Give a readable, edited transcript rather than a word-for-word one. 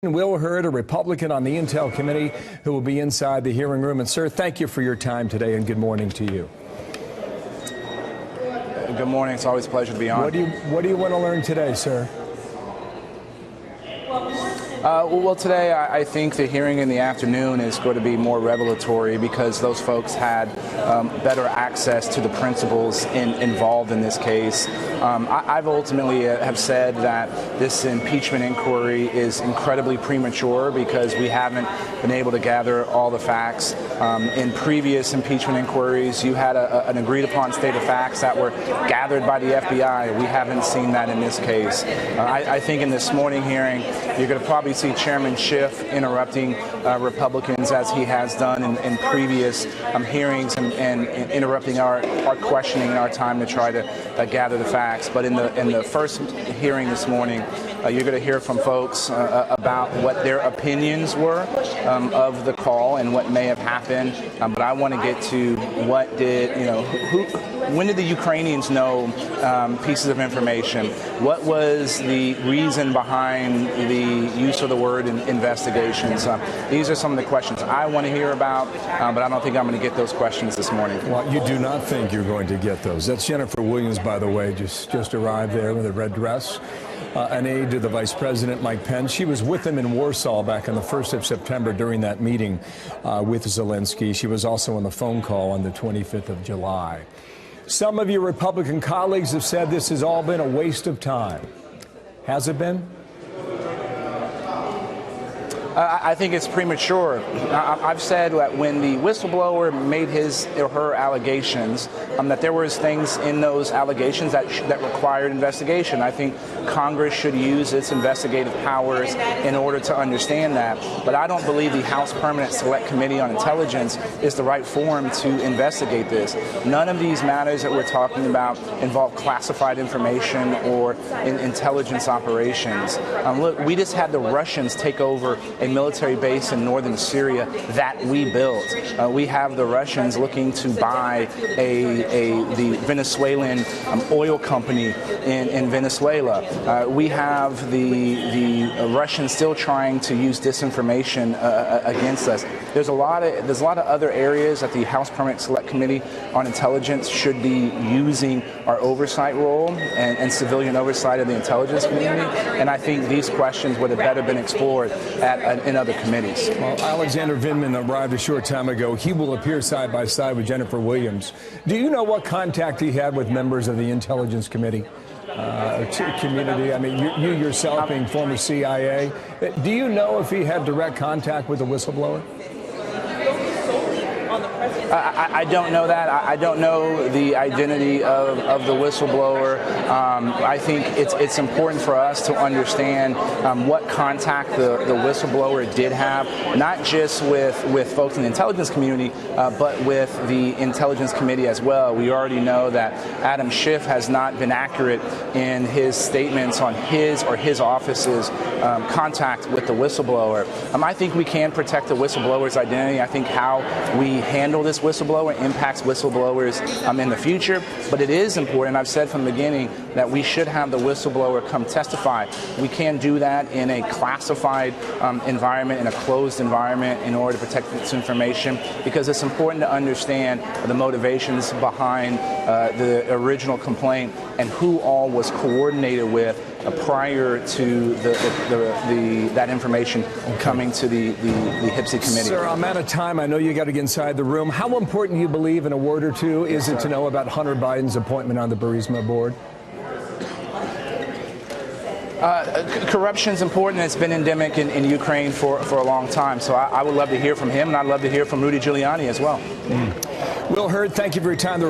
Will Hurd, a Republican on the Intel Committee, who will be inside the hearing room. And, sir, thank you for your time today, and good morning to you. Good morning. It's always a pleasure to be on. What do you want to learn today, sir? Well, today I think the hearing in the afternoon is going to be more revelatory because those folks had better access to the principles involved in this case. I've ultimately have said that this impeachment inquiry is incredibly premature because we haven't been able to gather all the facts. In previous impeachment inquiries, you had an agreed upon state of facts that were gathered by the FBI. We haven't seen that in this case. I think in this morning hearing, you're going to probably see Chairman Schiff interrupting Republicans as he has done in previous hearings and interrupting our questioning, our time to try to gather the facts. But in the first hearing this morning, you're going to hear from folks about what their opinions were of the call and what may have happened. But I want to get to when did the Ukrainians know pieces of information? What was the reason behind the use of the word investigations? These are some of the questions I want to hear about, but I don't think I'm going to get those questions this morning. Well, you do not think you're going to get those. That's Jennifer Williams, by the way, just arrived there with a red dress. An aide to the Vice President, Mike Pence. She was with him in Warsaw back on the 1st of September during that meeting with Zelensky. She was also on the phone call on the 25th of July. Some of your Republican colleagues have said this has all been a waste of time. Has it been? I think it's premature. I've said that when the whistleblower made his or her allegations, that there was things in those allegations that required investigation. I think Congress should use its investigative powers in order to understand that. But I don't believe the House Permanent Select Committee on Intelligence is the right forum to investigate this. None of these matters that we're talking about involve classified information or intelligence operations. Look, we just had the Russians take over a military base in northern Syria that we built. We have the Russians looking to buy the Venezuelan oil company in Venezuela. We have the Russians still trying to use disinformation against us. There's a lot of other areas that the House Permanent Select Committee on Intelligence should be using our oversight role and civilian oversight of the intelligence community. And I think these questions would have better been explored in other committees. Well, Alexander Vindman arrived a short time ago. He will appear side by side with Jennifer Williams. Do you know what contact he had with members of the Intelligence Committee? Community? I mean, you yourself being former CIA, do you know if he had direct contact with the whistleblower? I don't know that. I don't know the identity of the whistleblower. I think it's important for us to understand what contact the whistleblower did have, not just with folks in the intelligence community, but with the Intelligence Committee as well. We already know that Adam Schiff has not been accurate in his statements on his or his office's contact with the whistleblower. I think we can protect the whistleblower's identity. I think how we handle this whistleblower impacts whistleblowers in the future. But it is important, I've said from the beginning, that we should have the whistleblower come testify. We can't do that in a classified environment, in a closed environment, in order to protect this information, because it's important to understand the motivations behind the original complaint and who all was coordinated with prior to that information coming to the HPSC committee. Sir, I'm out of time. I know you got to get inside the room. How important do you believe, in a word or two, is it to know about Hunter Biden's appointment on the Burisma board? Corruption is important. It's been endemic in Ukraine for a long time. So I would love to hear from him, and I'd love to hear from Rudy Giuliani as well. Will Hurd, thank you for your time.